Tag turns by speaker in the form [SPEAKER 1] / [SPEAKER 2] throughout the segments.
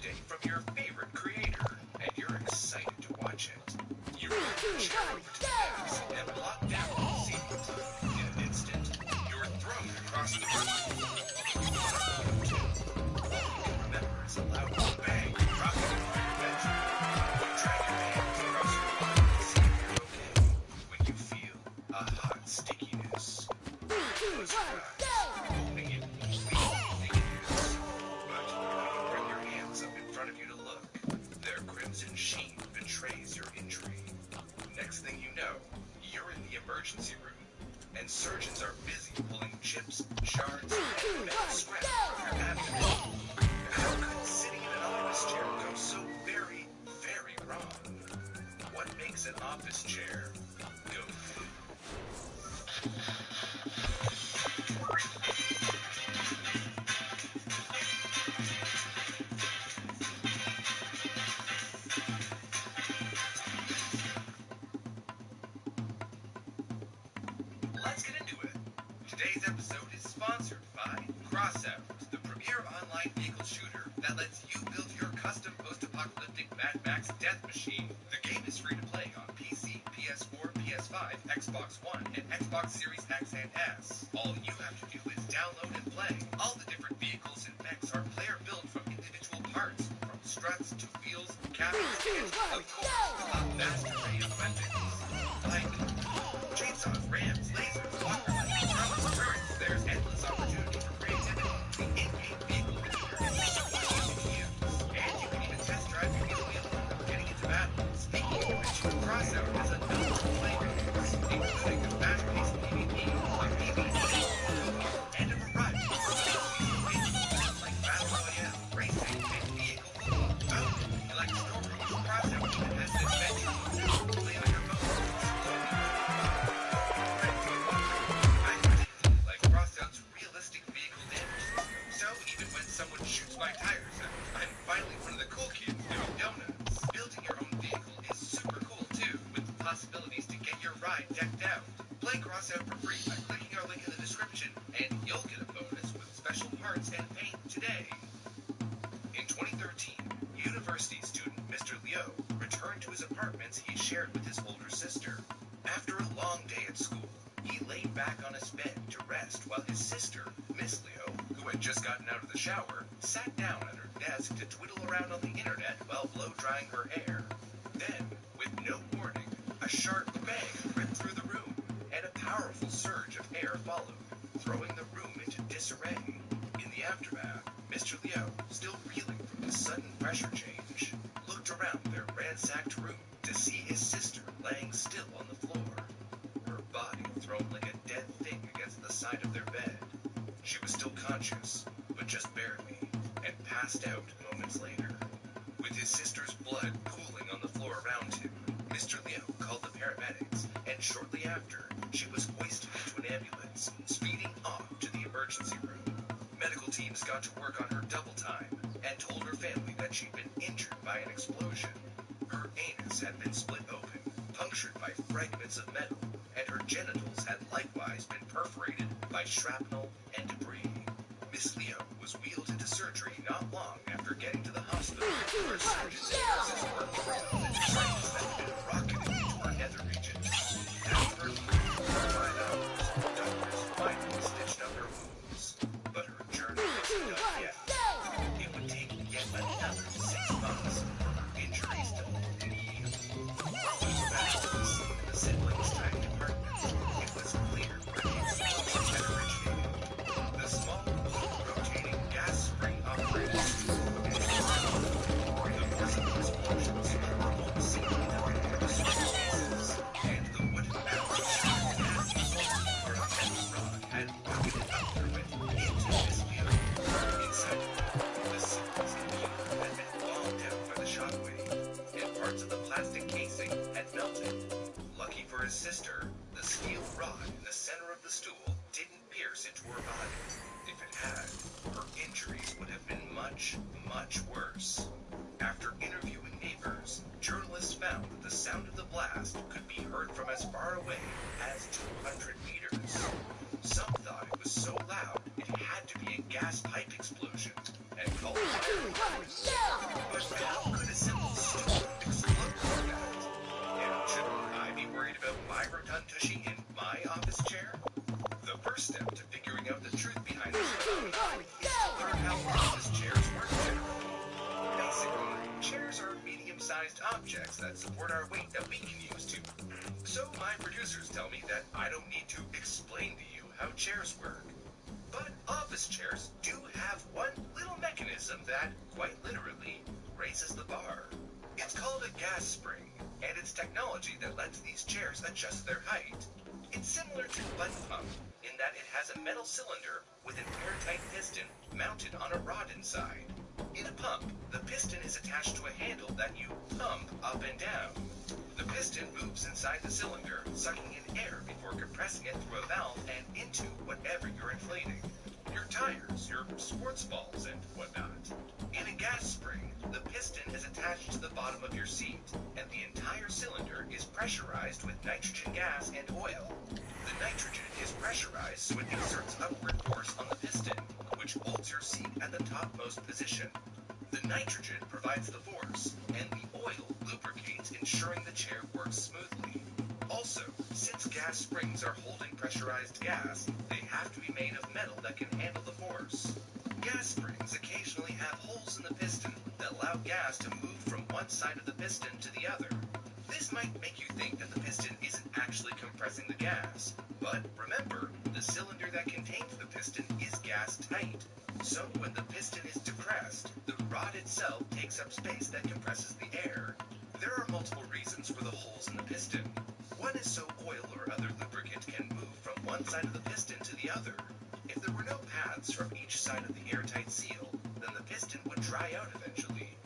[SPEAKER 1] today from your favorite creator, and you're excited to watch it. You roll the chair over to the desk and plop down on the seat. In an instant, you're thrown across the room. All you can remember is a loud bang dropping into your bedroom. You drag your hands across your body to see if you're okay when you feel a hot stickiness. Close your eyes, hoping it won't be anything it is. But when you bring your hands up in front of you to look, their crimson sheen betrays your injury. Next thing you know, you're in the emergency room, and surgeons are busy pulling chips, shards, and metal scrap from your abdomen. How could sitting in an office chair go so very, very wrong? What makes an office chair go through? Let's get into it. Today's episode is sponsored by Crossout, the premier online vehicle shooter that lets you build your custom post-apocalyptic Mad Max death machine. The game is free to play on PC, PS4, PS5, Xbox One, and Xbox Series X and S. All you have to do is download and play. All the different vehicles and mechs are player-built from individual parts, from struts to wheels, cabins, and, of course, a vast array of weapons. Like chainsaws, rams, lasers, walkers, drones, turrets. There's endless opportunity for creativity. The in-game vehicle computer is so easy to use. And you can even test drive your new wheel before getting into battle. Speaking of which, Crossout has a number of players, including a fast-paced PvP, a PvP, and a variety of vehicles like Battle Royale, racing, and vehicle football. Oh, you like stories? Crossout even has an adventure mode to play on your phone. Like Crossout's realistic vehicle damage system. So even when someone shoots my tires out, I'm finally one of the cool kids doing donuts. Building your own vehicle is super cool too, with the possibilities to get your ride decked out. Play Crossout for free by clicking our link in the description, and you'll get a bonus with special parts and paint today. In 2013, university student Mr. Leo returned to his apartments he shared with his older sister. After a long day at school, he laid back on his bed to rest while his sister, Miss Leo, who had just gotten out of the shower, sat down at her desk to twiddle around on the internet while blow-drying her hair. Then, with no warning, a sharp bang ripped through the room, and a powerful surge of air followed, throwing the room into disarray. In the aftermath, Mr. Leo, still reeling from the sudden pressure change, looked around their ransacked room to see his sister laying still on the floor, her body thrown like a dead thing against the side of their bed. She was still conscious, but just barely, and passed out moments later. With his sister's blood pooling on the floor around him, Mr. Leo called the paramedics, and shortly after, she was hoisted into an ambulance, speeding off to the emergency room. Medical teams got to work on her double time, and told her family that she'd been injured by an explosion. Her anus had been split open, punctured by fragments of metal, and her genitals had likewise been perforated by shrapnel and debris. Miss Leo was wheeled into surgery not long after getting to the hospital, where surgeons and nurses worked to remove the fragments that had been rocketed into her nether region. After a few 5 hours, doctors finally stitched up her wounds, but her journey wasn't done yet. It would take yet another 6 months for her injuries to fully heal. Back to the scene of the siblings' tiny apartment, it was clear where the explosion had originated. The small, rotating gas spring operated stool and the force of the explosions were all seen enough for the switch cases, and the wooden barrel nasty where a metal rod had rocketed up through it into Miss Leo. Inside the siblings' computer had been bombed out by the shockwave, and parts of the plastic casing had melted. Lucky for his sister, the steel rod in the center of the stool didn't pierce into her body. If it had, her injuries would have been much, much worse. After interviewing neighbors, journalists found that the sound of the blast could be heard from as far away as 200 meters. Some thought it was so loud it had to be a gas pipe explosion, and called fire departments. that support our weight that we can use to... So my producers tell me that I don't need to explain to you how chairs work. But office chairs do have one little mechanism that, quite literally, raises the bar. It's called a gas spring, and it's technology that lets these chairs adjust their height. It's similar to a button pump, in that it has a metal cylinder with an airtight piston mounted on a rod inside. In a pump, the piston is attached to a handle that you pump up and down. The piston moves inside the cylinder, sucking in air before compressing it through a valve and into whatever you're inflating. Your tires, your sports balls, and whatnot. In a gas spring, the piston is attached to the bottom of your seat, and the entire cylinder is pressurized with nitrogen gas and oil. The nitrogen is pressurized so it exerts upward force on the piston, which holds your seat at the topmost position. The nitrogen provides the force, and the oil lubricates, ensuring the chair works smoothly. Also, since gas springs are holding pressurized gas, they have to be made of metal that can handle the force. Gas springs occasionally have holes in the piston that allow gas to move from one side of the piston to the other. This might make you think that the piston isn't actually compressing the gas, but remember, the cylinder that contains the piston is gas tight. So when the piston is depressed, the rod itself takes up space that compresses the air. There are multiple reasons for the holes in the piston. One is so oil or other lubricant can move from one side of the piston to the other. If there were no paths from each side of the airtight seal, then the piston would dry out eventually.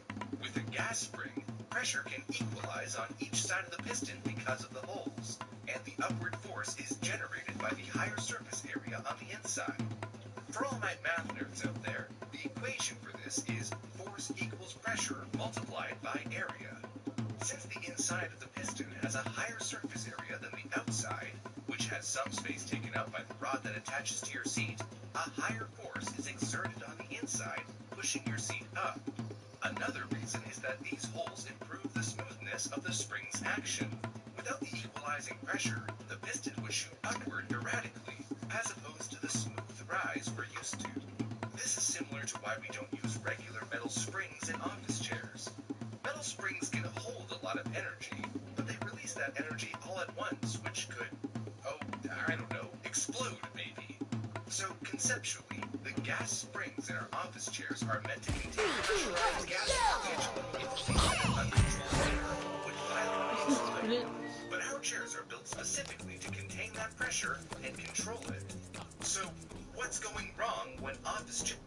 [SPEAKER 1] With a gas spring, pressure can equalize on each side of the piston because of the holes, and the upward force is generated by the higher surface area on the inside. For all my math nerds out there, the equation for this is force equals pressure multiplied by area. Since the inside of the piston has a higher surface area than the outside, which has some space taken up by the rod that attaches to your seat, a higher force is exerted on the inside, pushing your seat up. Another reason is that these holes improve the smoothness of the spring's action. Without the equalizing pressure, the piston would shoot upward erratically, as opposed to the smooth rise we're used to. This is similar to why we don't use regular metal springs in office chairs. Metal springs can hold a lot of energy, but they release that energy all at once, which could, explode maybe. So conceptually, the gas springs in our office chairs are meant to contain pressurized gas which, if placed in an uncontrolled manner, would violently explode. But our chairs are built specifically to contain that pressure and control it. So, what's going wrong when office chairs...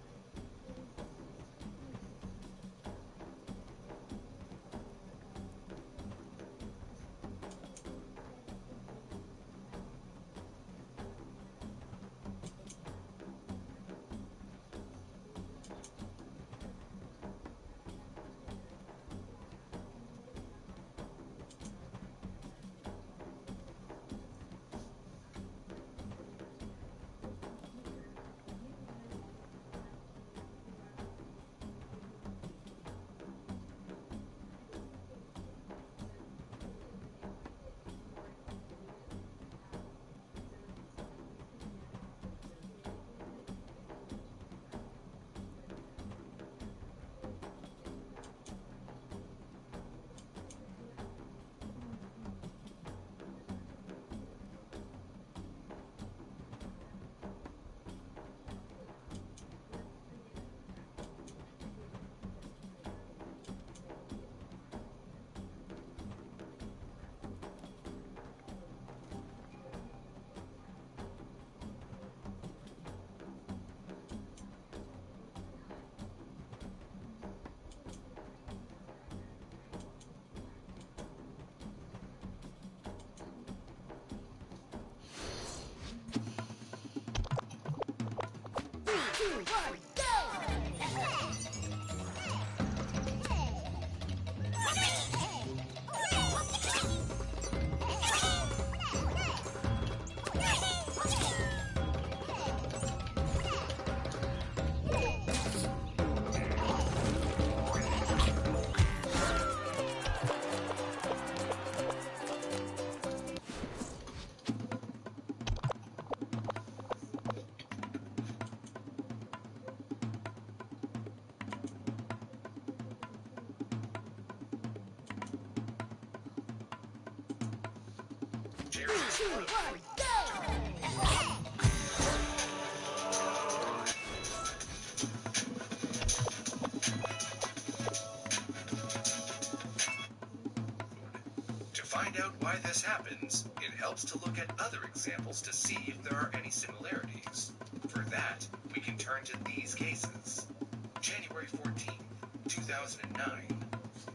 [SPEAKER 1] Chairs explode. To find out why this happens, it helps to look at other examples to see if there are any similarities. For that, we can turn to these cases. January 14th, 2009.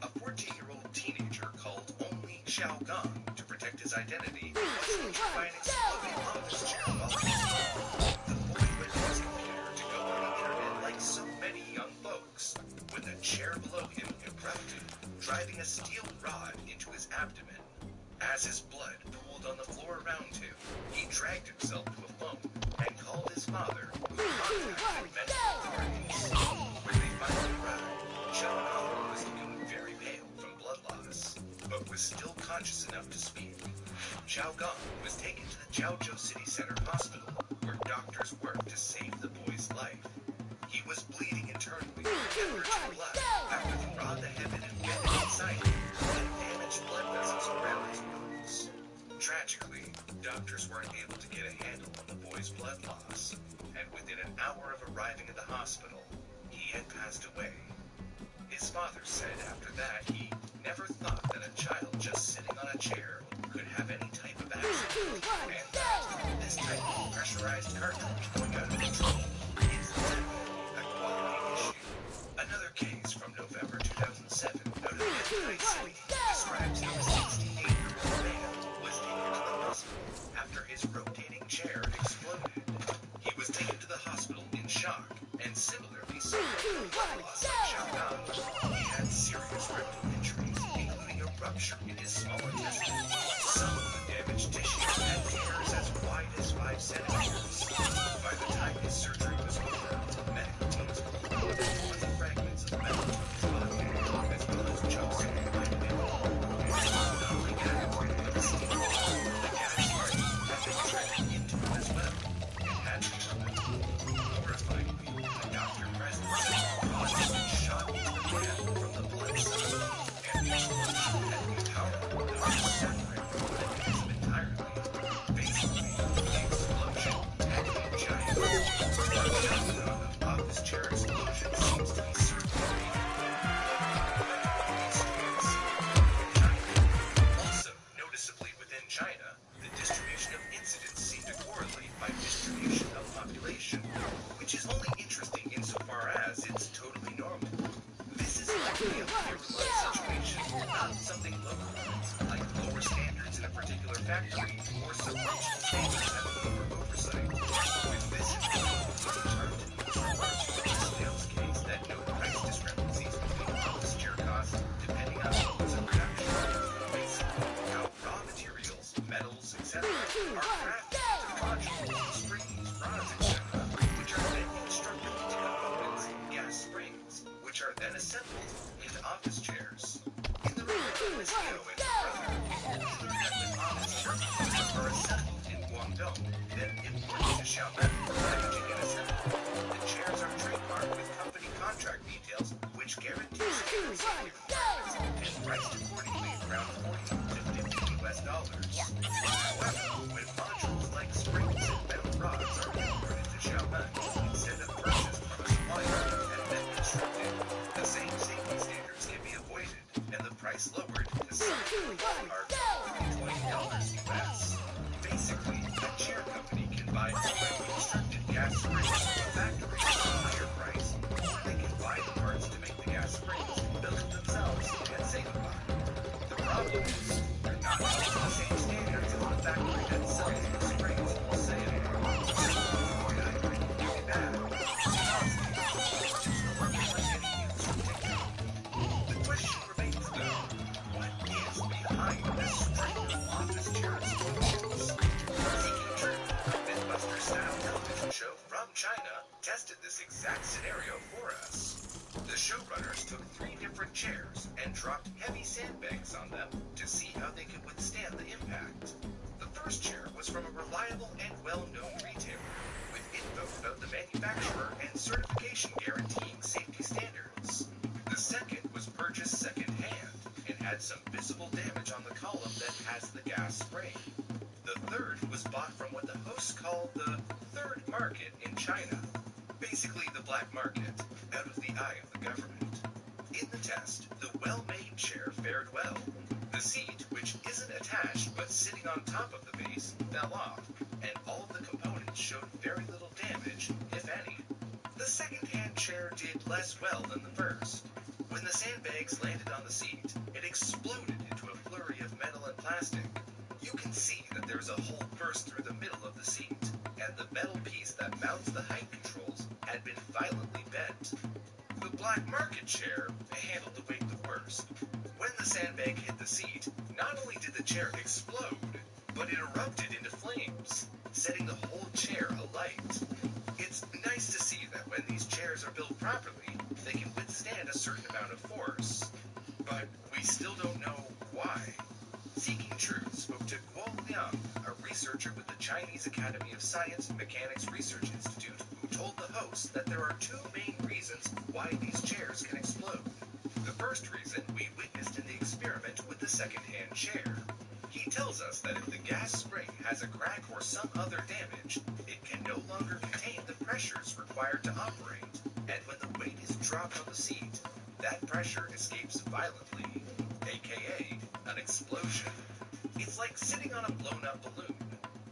[SPEAKER 1] A 14-year-old teenager called only Xiao Gong to protect his identity was injured by an exploding office chair while he was home. The boy went to his computer to go on the internet like so many young folks, when the chair below him erupted, driving a steel rod into his abdomen. As his blood pooled on the floor around him, he dragged himself to a phone and called his father, who contacted medical authorities. When they finally arrived, Xiao Gong was looking very pale from blood loss, but was still conscious enough to speak. Xiao Gong was taken to the Jiaozhou City Center Hospital, where doctors worked to save the boy's life. He was bleeding internally, hemorrhaging blood after the rod that had been embedded inside him had damaged blood vessels around his lungs. Tragically, doctors weren't able to get a handle on the boy's blood loss, and within an hour of arriving at the hospital, he had passed away. His father said after that he never thought that a child just sitting on a chair could have any type of accident, and that this type of pressurized cartridge going out of control is definitely a quality issue. Another case from November 2007 out of Midnight City describes how a 68-year-old man was taken to the hospital after his rotating chair exploded. He was taken to the hospital in shock and similarly suffered from blood loss like Xiao Gong. He had serious rectal injuries, including a rupture in his small intestine. Some of the damaged tissue had tears as wide as 5 centimeters. By the time his surgery was over, medical teams concluded that one of the fragments of metal from his body, as well as chunks of the mind and bone, not only gathered but the steel. The gas part had been driven into him as well. It had to be removed. Horrifyingly, the doctor present said the rod had been shot into the man from the blood side, and the explosion had been powerful enough to separate the organism entirely. Basically, the explosion had a giant hole. The phenomenon of office chair explosion seems to be circulating also, noticeably within China, the distribution of incidents seem to correlate by distribution of population, which is only interesting insofar as it's totally normal. This is likely a peer-remote situation, not something localized, like lower standards in a particular factory, or some regional standards having lower oversight. With this in mind, we can turn to news reports from the sales case that note price discrepancies between office chair costs depending on modes of production. Basically, how raw materials, metals, etc. are crafted into modules, springs, rods, etc., which are then constructed into components, gas springs, which are then assembled into office chairs. In the report of Ms. Liu and her brother, we learn that the office chair components are assembled in Guangdong, then imported to Xiamen for packaging and assembly. The chairs are trademarked with company contract details, which guarantee standard safety requirements and priced accordingly around $40 to $50 US. However, when modules like springs and metal rods are imported to Xiamen instead of purchased from a supplier and then constructed, the same safety standards can be avoided and the price lowered to something like $20 US. Basically, a chair company can buy already constructed gas springs from a factory at a higher price, or they can buy the parts to make the gas springs, build it themselves, and say goodbye. The problem is, they're not held to the same standards as the factory that sells the springs wholesale. Really bad. It's the workers are getting used from TikTok. The question remains though, what is behind this string of office chair explosions? Seeking Truth, a Mythbuster-style television show from China, tested this exact scenario for us. The showrunners took 3 different chairs and dropped heavy sandbags on them to see how they could withstand the impact. The first chair was from a reliable and well-known retailer, with info about the manufacturer and certification guaranteeing safety standards. The second was purchased second-hand and had some visible damage on the column that has the gas spring. third was bought from what the hosts call the third market in China. Basically the black market, out of the eye of the government. In the test, the well-made chair fared well. The seat, which isn't attached but sitting on top of the base, fell off, and all of the components showed very little damage, if any. The second-hand chair did less well than the first. When the sandbags landed on the seat, it exploded into a flurry of metal and plastic. You can see that there's a hole burst through the middle of the seat, and the metal piece that mounts the height controls had been violently bent. The black market chair handled the weight the worst. When the sandbag hit the seat, not only did the chair explode, but it erupted into flames, setting the whole chair alight. It's nice to see that when these chairs are built properly, they can withstand a certain amount of force. But we still don't know why. Seeking Truth spoke to Guo Liang, a researcher with the Chinese Academy of Science and Mechanics Research Institute, who told the host that there are two main reasons why these chairs can explode. The first reason we witnessed in the experiment with the second-hand chair. He tells us that if the gas spring has a crack or some other damage, it can no longer contain the pressures required to operate, and when the weight is dropped on the seat, that pressure escapes violently, aka an explosion. It's like sitting on a blown-up balloon.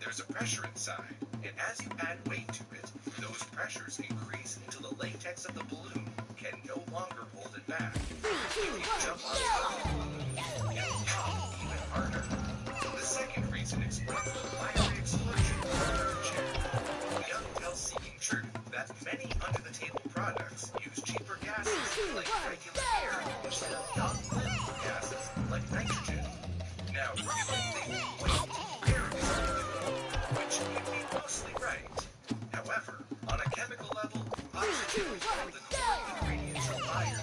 [SPEAKER 1] There's a pressure inside, and as you add weight to it, those pressures increase until the latex of the balloon can no longer hold it back. If you jump on top of the balloon, it will pop even harder. The second reason explains the fiery explosion of the chair. Young tells Seeking Truth that many under-the-table products use cheaper gases like regular air instead of non-flammable gases like nitrogen. Now, you might think, wait, air is fuel, which you'd be mostly right. However, on a chemical level, oxygen is one of the core ingredients of fire.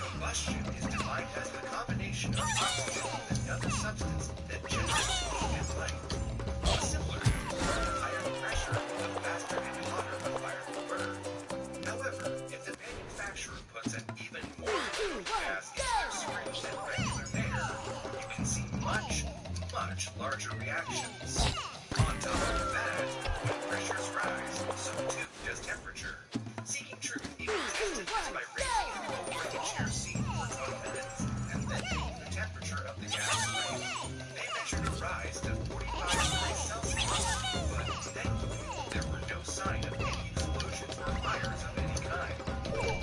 [SPEAKER 1] Combustion is defined as the combination of oxygen with another substance that generates heat and light. Similar, the higher the pressure, the faster and hotter the fire will burn. However, if the manufacturer puts an even more potent gas into their syringe than regular air, you can see much larger reactions. On top of that, when pressures rise, so too does temperature. Seeking Truth even tested this by raising and lowering the chair seat for 20 minutes, and then taking the temperature of the gas spring. They measured a rise to 45 degrees Celsius, but thankfully, there were no sign of any explosions or fires of any kind.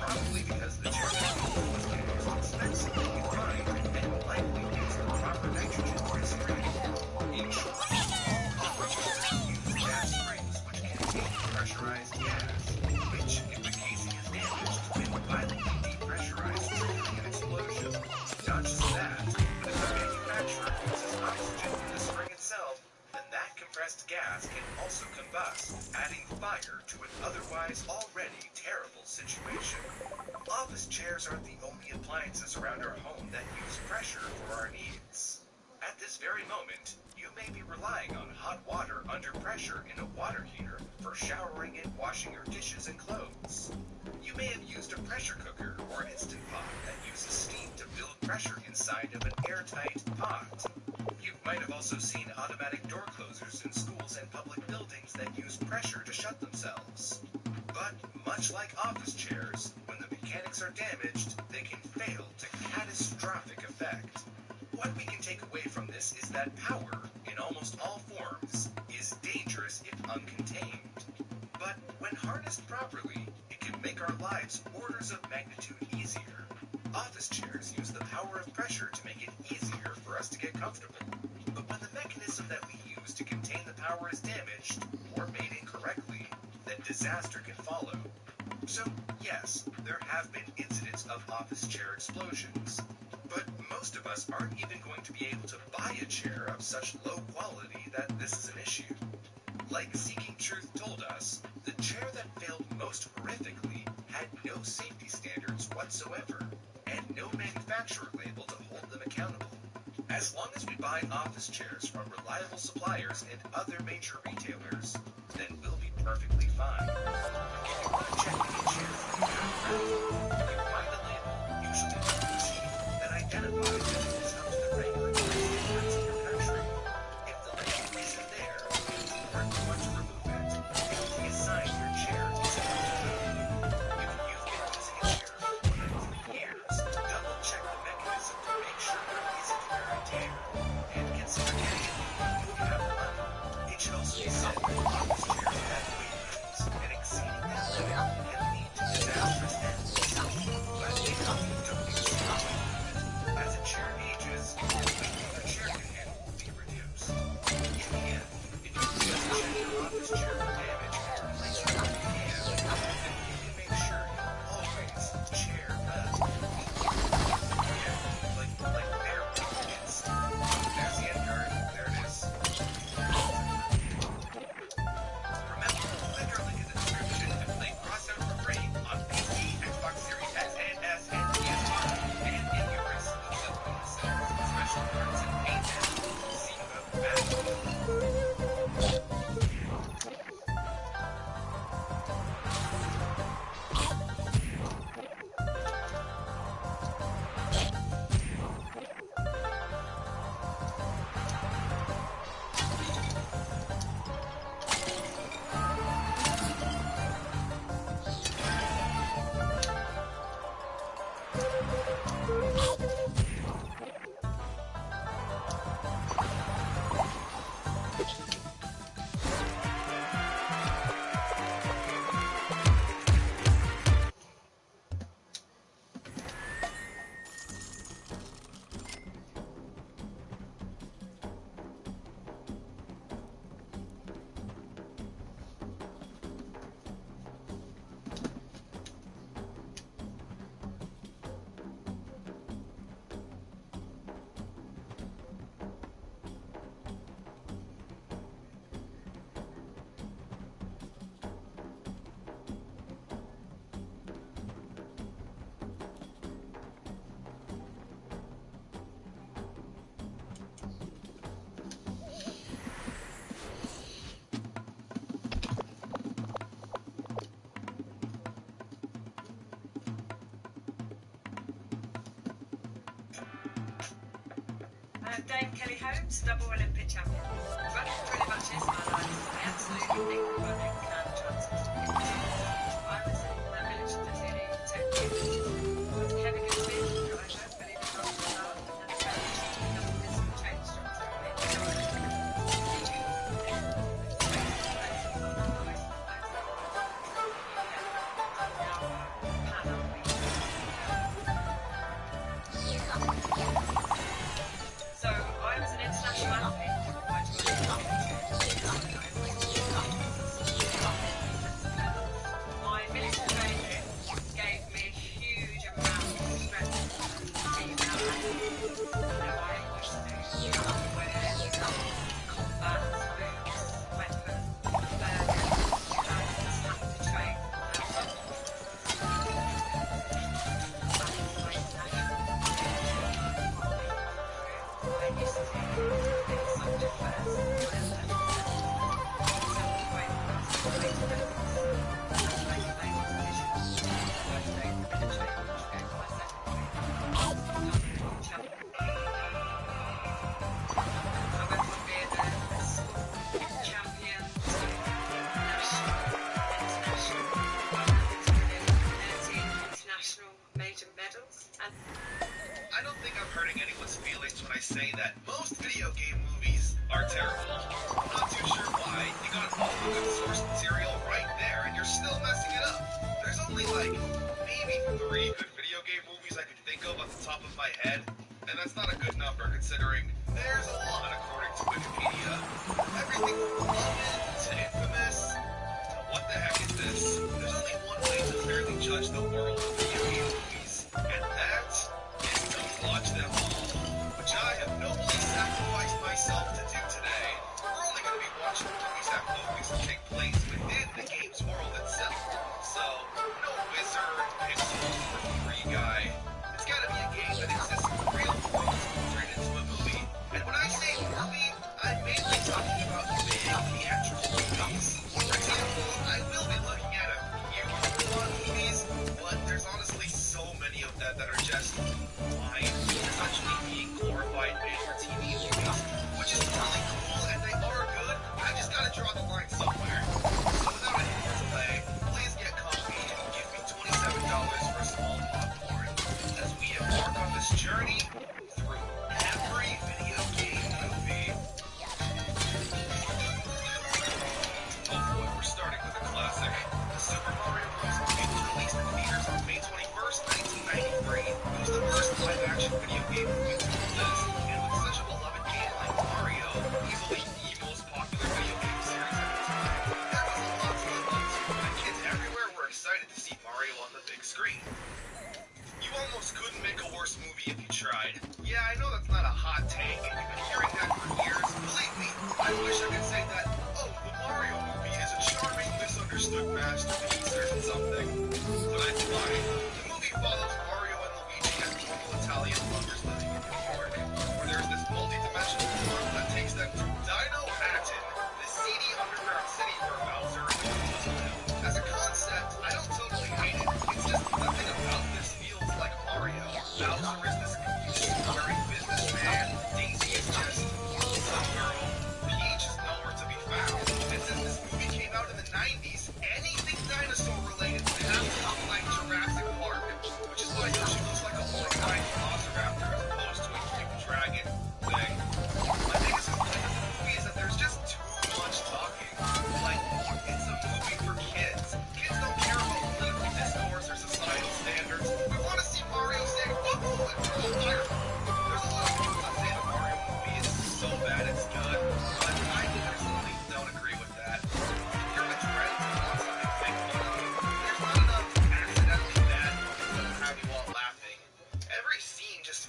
[SPEAKER 1] Probably because the chair was used expensively refined and likely used the proper nitrogen for its spring. In short, all operators use gas springs which contain pressurized gas, which, if the casing is damaged, can violently depressurize, triggering an explosion. Not just that, but if the manufacturer uses oxygen in the spring itself, then that compressed gas can also combust, adding fire to an otherwise already terrible situation. Office chairs aren't the only appliances around our home that use pressure for our needs. At this very moment, you may be relying on hot water under pressure in a water heater for showering and washing your dishes and clothes. You may have used a pressure cooker or Instant Pot that uses steam to build pressure inside of an airtight pot. You might have also seen automatic door closers in schools and public buildings that use pressure to shut themselves. But much like office chairs, when the mechanics are damaged, they can fail to catastrophic effect. What we can take away from this is that power, in almost all forms, is dangerous if uncontained. But when harnessed properly, it can make our lives orders of magnitude easier. Office chairs use the power of pressure to make it easier for us to get comfortable. But when the mechanism that we use to contain the power is damaged, or made incorrectly, then disaster can follow. So, yes, there have been incidents of office chair explosions. But most of us aren't even going to be able to buy a chair of such low quality that this is an issue. Like Seeking Truth told us, the chair that failed most horrifically had no safety standards whatsoever, and no manufacturer label to hold them accountable. As long as we buy office chairs from reliable suppliers and other major retailers, then we'll be perfectly fine. If you want to check any chair from the ground, you find a label, usually on the sheet, that identifies that it is up to the regular price standards in your country. If the label isn't there,
[SPEAKER 2] Dame Kelly Holmes, double Olympic champion. Running pretty much is my life. I absolutely think running can transform you. I was in the village for nearly 10 years. I was a heavy goods vehicle driver, believe it or not, and spent another physical change structure
[SPEAKER 1] say that most video game movies are terrible. I'm not too sure why. You got all the good source material right there, and you're still messing it up. There's only like maybe 3 good video game movies I could think of off the top of my head, and that's not a good number considering there's a lot according to Wikipedia. Everything from Beloved to Infamous to what the heck is this? There's only one way to fairly judge the world of video game movies, and that is to watch them all. Which I have nobly sacrificed myself to do today. We're only going to be watching movies that focus and take place within the game's world itself. So, no wizard, pixel, or free guy. It's got to be a game that exists in the real world straight into a movie. And when I say movie, I'm mainly talking about big theatrical movies. For example, I will be looking at a few movies, but there's honestly so many of them that are just fine. Essentially being glorified made-for-TV movies, which is really cool, and they are good. I just gotta draw the line somewhere. So without any more delay, please get comfy and give me $27 for a small popcorn as we embark on this journey through every video game movie. Oh boy, we're starting with a classic. The Super Mario Bros. Movie was released in theaters on May 21st, 1993. It was the first live-action video game movie to exist, and with such a beloved game like Mario, easily the most popular video game series at the time, there was a lot to live up to, and kids everywhere were excited to see Mario on the big screen. You almost couldn't make a worse movie if you tried. Yeah, I know that's not a hot take, and you've been hearing that for years. Believe me, I wish I could say that, oh, the Mario movie is a charming, misunderstood masterpiece or something. But I'm lying. The movie follows Mario and Luigi as normal Italian lovers living in New York, where there's this multi-dimensional world that takes them to Dino Manhattan, the seedy underground city where Bowser and Luigi live. As a concept, I don't totally hate it. It's just nothing about this feels like Mario. Bowser is this confused, businessman. Daisy is just some girl. Peach is nowhere to be found. And since this movie came out in the 90s, anything dinosaur related would have to look like Jurassic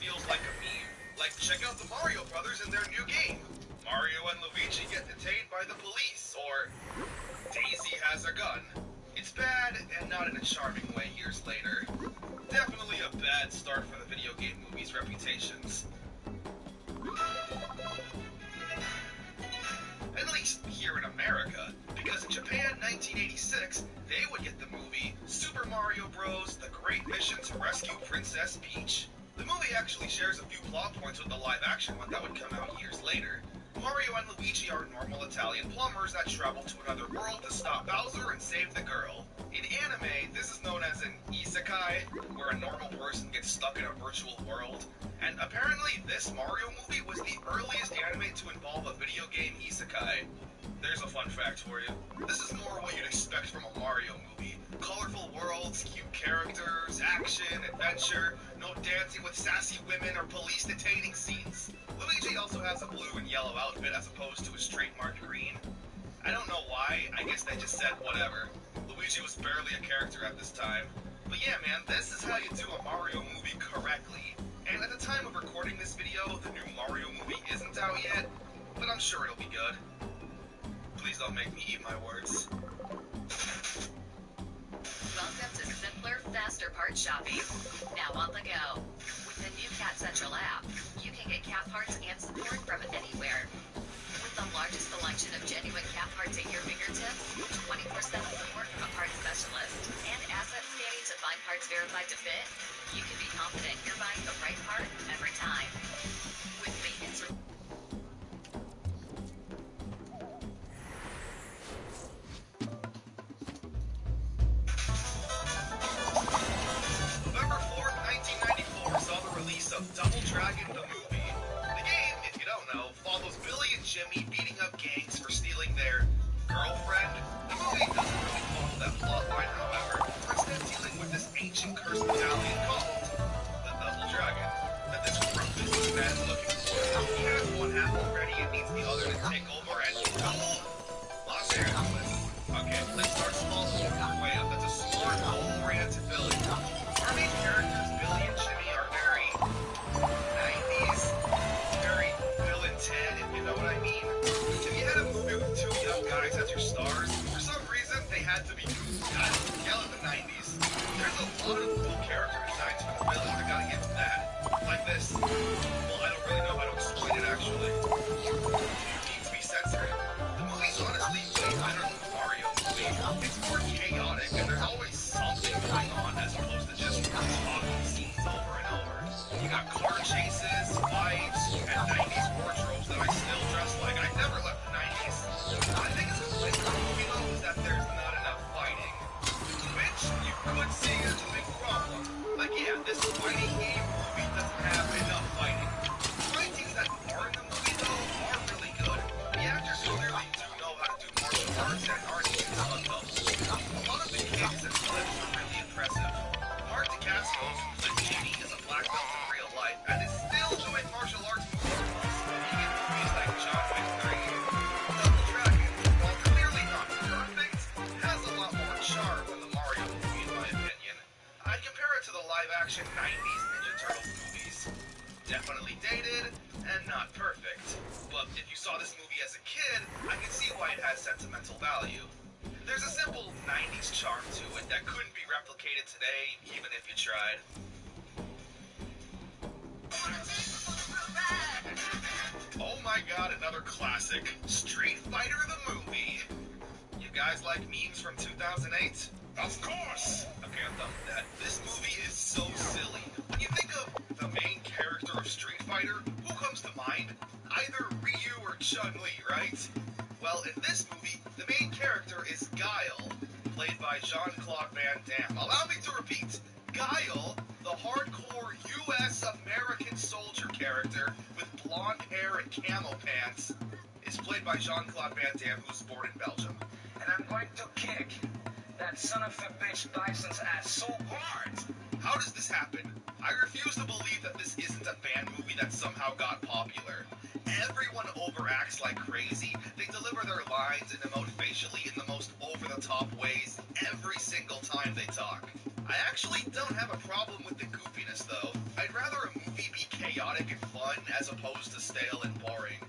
[SPEAKER 1] feels like a meme. Like, check out the Mario Brothers in their new game. Mario and Luigi get detained by the police, or Daisy has a gun. It's bad, and not in a charming way years later. Definitely a bad start for the video game movies' reputations. At least here in America, because in Japan 1986, they would get the movie Super Mario Bros. The Great Mission to Rescue Princess Peach. The movie actually shares a few plot points with the live-action one that would come out years later. Mario and Luigi are normal Italian plumbers that travel to another world to stop Bowser and save the girl. In anime, this is known as an isekai, where a normal person gets stuck in a virtual world. And apparently this Mario movie was the earliest anime to involve a video game isekai. There's a fun fact for you. This is more what you'd expect from a Mario movie. Colorful worlds, cute characters, action, adventure, no dancing with sassy women or police detaining scenes. Luigi also has a blue and yellow outfit as opposed to his trademark green. I don't know why, I guess they just said whatever. Luigi was barely a character at this time. But yeah man, this is how you do a Mario movie correctly. And at the time of recording this video, the new Mario movie isn't out yet, but I'm sure it'll be good. Please don't make me eat my words.
[SPEAKER 3] Welcome to simpler, faster part shopping. Now on the go. With the new Cat Central app, you can get cat parts and support from anywhere. With the largest selection of genuine cat parts at your fingertips, 24/7 support from a parts specialist, and asset scanning to find parts verified to fit, you can be confident you're buying the right part every time. With maintenance
[SPEAKER 1] November 4th, 1994 saw the release of Double Dragon the movie. The game, if you don't know, follows Billy and Jimmy beating up gangs for stealing their girlfriend. The movie doesn't really follow that plotline, however, for instead dealing with this ancient cursed medallion called the Double Dragon, that this corrupt businessman is looking for. He has one half already and needs the other to take over and Los Angeles. Okay, let's start small and work our way up. That's a smart, goal-oriented Billy. Our main characters, Billy and Jimmy, are very 90s, very Bill and Ted, if you know what I mean. If you had a movie with two young guys as your stars, for some reason they had to be yell at the 90s. There's a lot of cool character designs for the villains, I gotta give them that. Like this. Well, I don't really know how to explain it actually. It needs to be censored. The movie's honestly way better than the Mario movie. It's more chaotic and there's always something going on as opposed to just talking scenes over and over. You got car chases, fights, and 90s wardrobes that I still dress like. I never left the 90s. My biggest complaint with the movie though is that there's not enough fighting. Which you could see as a big problem. Like yeah, this fighting game movie doesn't have enough fighting. The fight scenes that are in the movie though are really good. The actors clearly do know how to do martial arts and aren't used to doubles. A lot of the kicks and flips are really impressive. Mark DeCasio, who played Jimmy, is a black belt in real life and is still doing martial arts moves, being in movies like John Wick 3. Double Dragon, while clearly not perfect, has a lot more charm than the Mario movie in my opinion. I'd compare it to the live-action 90s Ninja Turtles movies. Definitely dated and not perfect. But if you saw this movie as a kid, I can see why it has sentimental value. There's a simple 90s charm to it that couldn't be replicated today, even if you tried. Oh my god, another classic. Street Fighter the movie. You guys like memes from 2008? Of course! Okay, I'm done with that. This movie is so silly. When you think of the main character of Street Fighter, who comes to mind? Either Ryu or Chun-Li, right? Well, in this movie, the main character is Guile, played by Jean-Claude Van Damme. Allow me to repeat, Guile, the hardcore US American soldier character with blonde hair and camo pants, is played by Jean-Claude Van Damme, who's born in Belgium.
[SPEAKER 4] And I'm going to kick that son of a bitch Bison's ass so hard.
[SPEAKER 1] How does this happen? I refuse to believe that this isn't a band movie that somehow got popular. Everyone overacts like crazy. They deliver their lines and emote facially in the most over-the-top ways every single time they talk. I actually don't have a problem with the goofiness, though. I'd rather a movie be fun as opposed to stale and boring.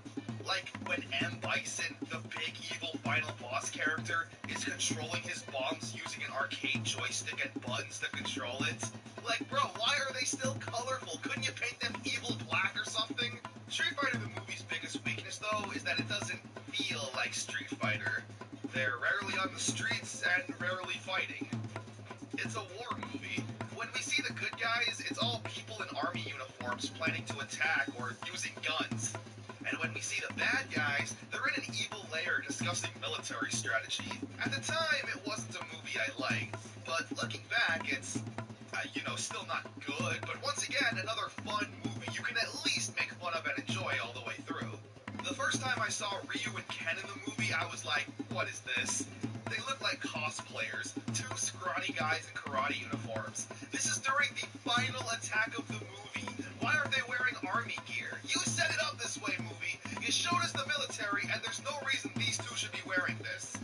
[SPEAKER 1] Like when M. Bison, the big evil final boss character, is controlling his bombs using an arcade joystick and buttons to control it. Like, bro, why are they still colorful? Couldn't you paint them evil black or something? Street Fighter the movie's biggest weakness, though, is that it doesn't feel like Street Fighter. They're rarely on the streets and rarely fighting. It's a war movie. When we see the good guys, it's all people in army uniforms planning to attack or using guns. And when we see the bad guys, they're in an evil lair discussing military strategy. At the time, it wasn't a movie I liked, but looking back, it's, still not good, but once again, another fun movie you can at least make fun of and enjoy all the way through. The first time I saw Ryu and Ken in the movie, I was like, what is this? They look like cosplayers, two scrawny guys in karate uniforms. This is during the final attack of the movie. Why aren't they wearing army gear? You set it up this way, movie. You showed us the military, and there's no reason these two should be wearing this.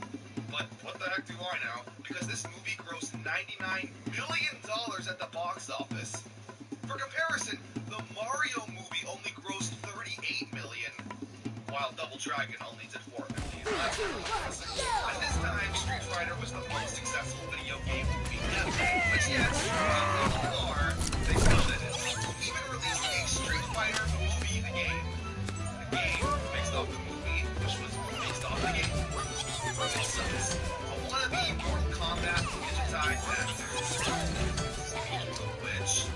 [SPEAKER 1] But what the heck do I know? Because this movie grossed $99 million at the box office. For comparison, the Mario movie only grossed $38 million, while Double Dragon only did $4 million. At this time, Street Fighter was the most successful video game movie ever. But yet, they still didn't. Even releasing a Street Fighter movie, the game based off the movie, which was based off the game, makes sense. A wannabe Mortal Kombat digitized actors. Speaking of which,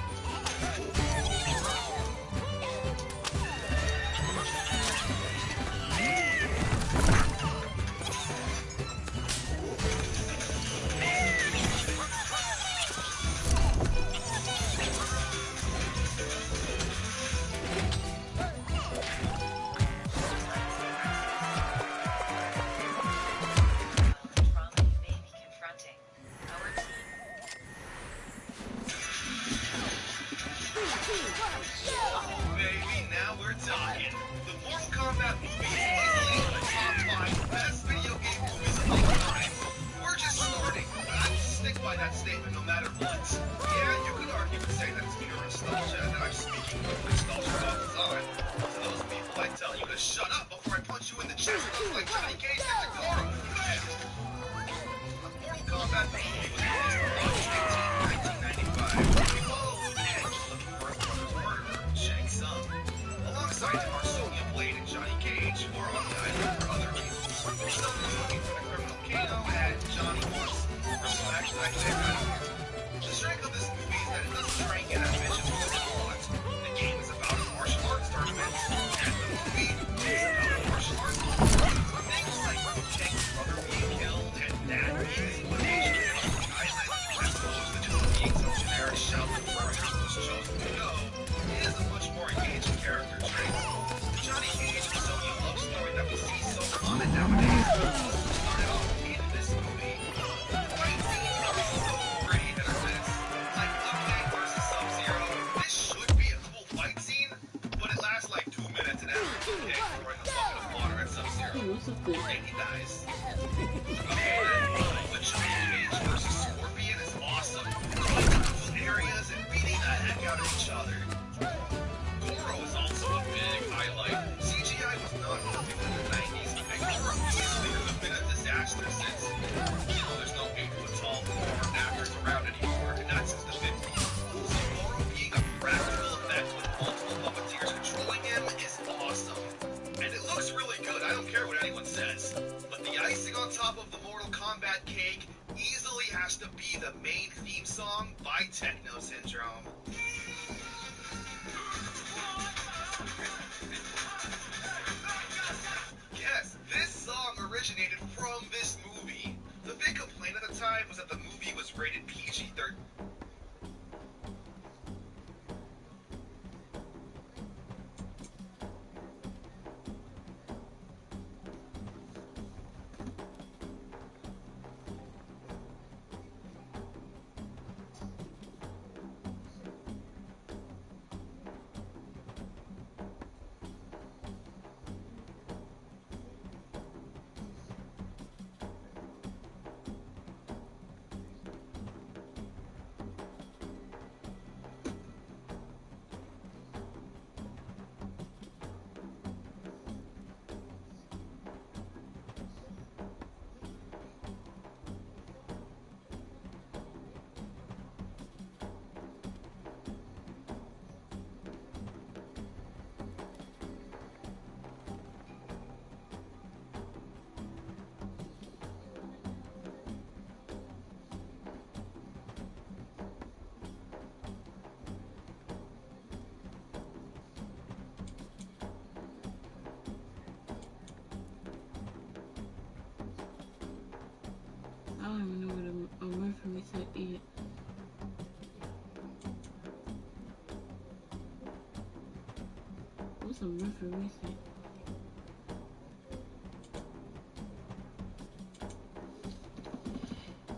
[SPEAKER 5] some referees.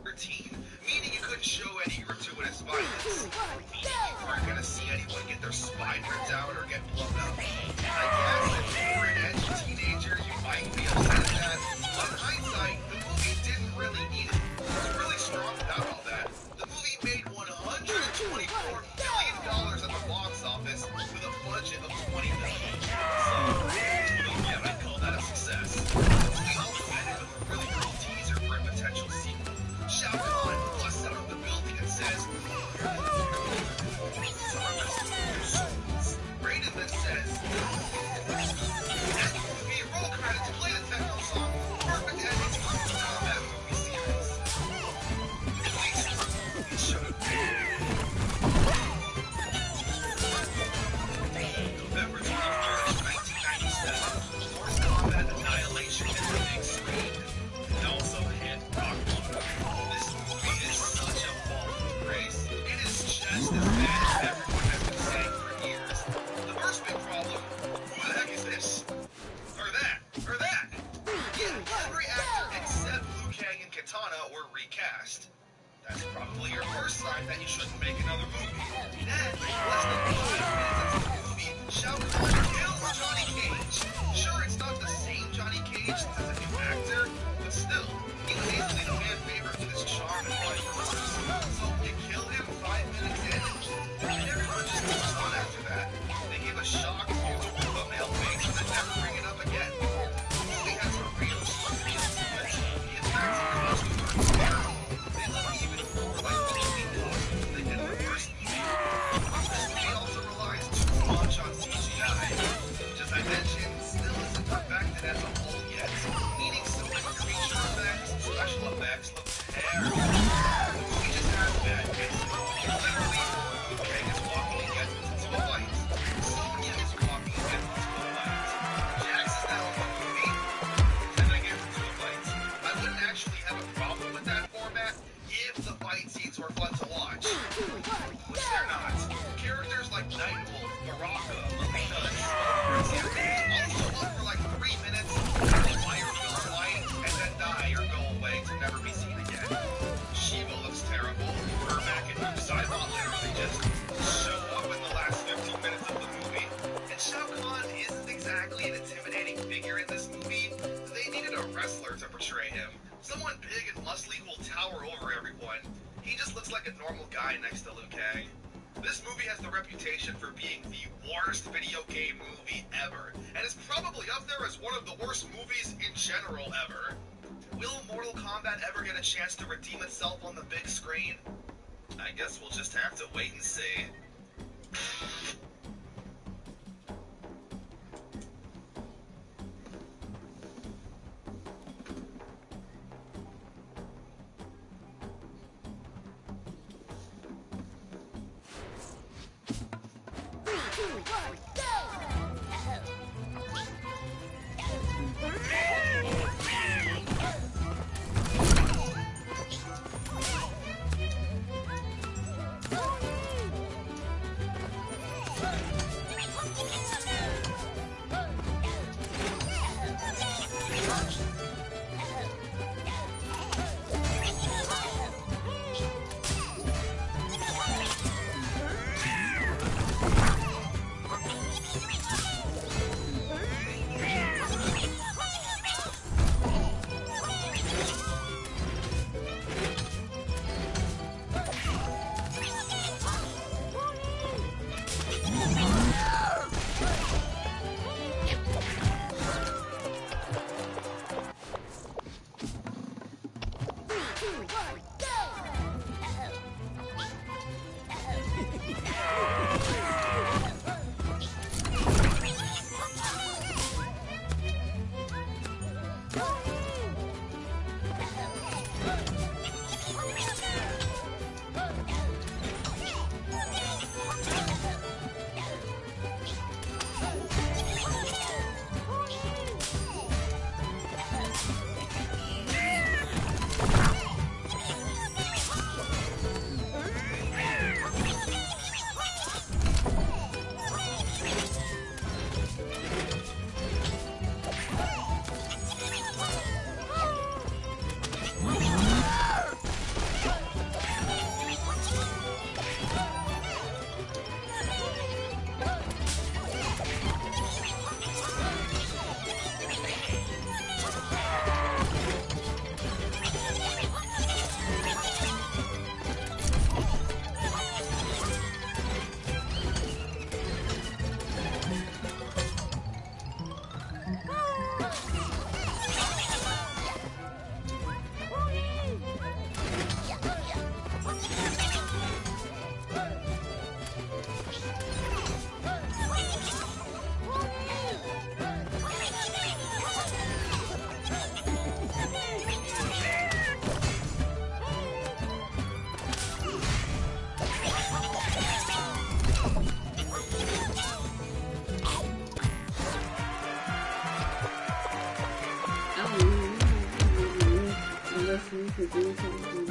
[SPEAKER 1] Routine, meaning you couldn't show any gratuitous violence. Meaning you weren't gonna see anyone get their spine ripped out or get blown up. I guess if you were an edgy teenager, you might be upset at that. But in hindsight, the movie didn't really need it. It was really strong without all that. The movie made $124 million at the box office with a budget of $20 million. So, yeah, I'd call that a success. The movie also ended with a really cool teaser for a potential sequel. Shao Kahn busts out of the building and says, Raiden then says, and the movie roll credits play the techno song, perfect ending to the combat movie series. At least, it should have been. November 23rd, 1997, Mortal Kombat Annihilation hit the big screen. It also hit rock bottom. This movie is such a fall from grace. It is just as bad as everyone has been saying for years. The first big problem, who the heck is this? Or that? Or that? Yeah, every actor except Liu Kang and Kitana were recast. That's probably your first sign that you shouldn't make another movie. Then, less than 5 minutes into the movie, Shao Kahn kills Johnny Cage. Sure, it's not the same Johnny Cage since it's a new actor, but still, he was easily the fan favorite with his charm and funny remarks. So you kill him 5 minutes in, and everyone just moves on after that. They give a shock into a thumbnail face and then never bring it up again. The movie has a real struggle to it. The effects and costumes are terrible. They look even more like the movie costumes they did in the first movie. This movie also relies too much on CGI, which, as I mentioned, still isn't perfected as a whole yet, meaning some of the creature effects and special effects look terrible. The movie just has bad pacing. Literally, Liu Kang is walking and gets into a fight. Sonya is walking and gets into a fight. Jax is now in the movie, and then gets into a fight. I wouldn't actually have a problem with that format if the fight scenes were fun to watch, which they're not. Characters like Nightwolf, Baraka, Lupita, and Smoke, for example, also look for like 3 minutes, fire fill fight, and then die or go away to never be seen again. Shiva looks terrible. Ermac and Noob Saibot literally just show up in the last 15 minutes of the movie. And Shao Kahn isn't exactly an intimidating figure in this movie. They needed a wrestler to portray him. Someone big and muscly who will tower over everyone. He just looks like a normal guy next to Liu Kang. This movie has the reputation for being the worst video game movie ever, and is probably up there as one of the worst movies in general ever. Will Mortal Kombat ever get a chance to redeem itself on the big screen? I guess we'll just have to wait and see.
[SPEAKER 5] to do something